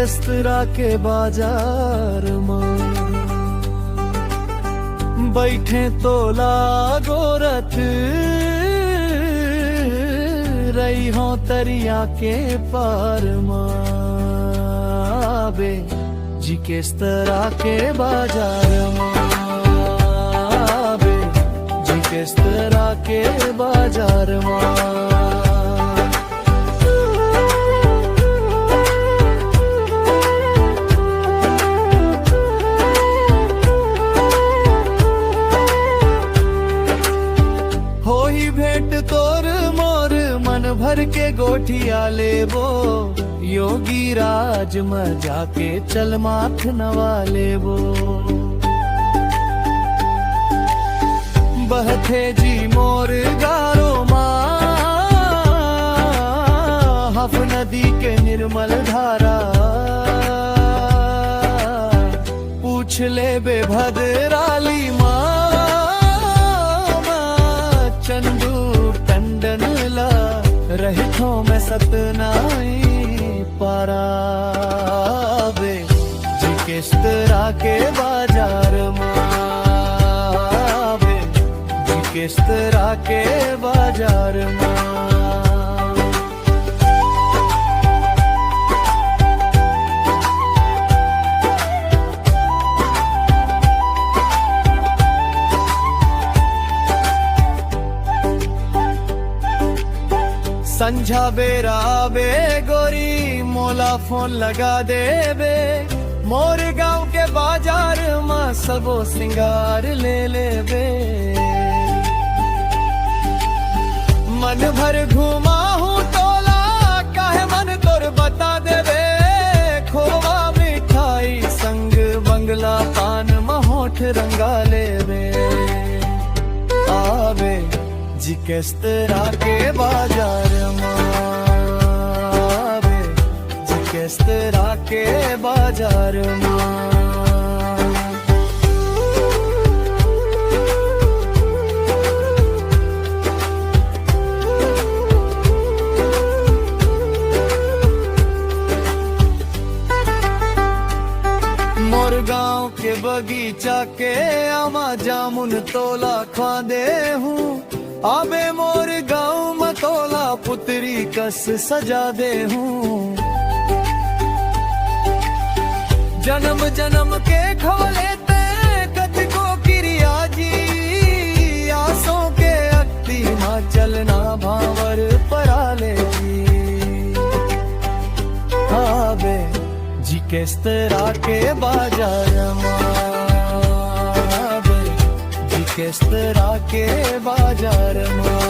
किस तरह के बाजार में बैठे तोला गोरथ रही हो तरिया के पार माबे जी किस तरह के बाजार माबे जी किस तरह के बाजार मां भेंट तोर मोर मन भर के गोठिया लेबो योगी राज में जाके चल माथ नवा लेबो बहथे जी मोर गारो माँ हफ नदी के निर्मल धारा पूछ ले बेभद्राली माँ चंदू टंडन ला रहितो में सतनाई पाराबे जी किस तरह के बाजार माबे जी किस तरह के बाजार मां संझा बेरा बे गोरी मोला फोन लगा दे बे मोर गांव के बाजार में सबो सिंगार ले ले बे मन भर घुमा हूँ तोला काहे मन तोर बता दे बे खोवा मिठाई संग बंगला पान महोठ रंगा ले बे आबे जी किस तरह के बाजार माबे जी किस तरह के बाजार मां मोर गांव के बगीचा के आमा जामुन तोला खा दे हूँ आबे मोर गाँव में तोला पुतरी कस सजा दे हूँ जन्म जन्म के खोले ते कद को क्रिया जी आसों के अक्ति माँ चलना भावर पराले जी आबे जी किस तरह के बाजार माबे जी किस तरह के बाजार मां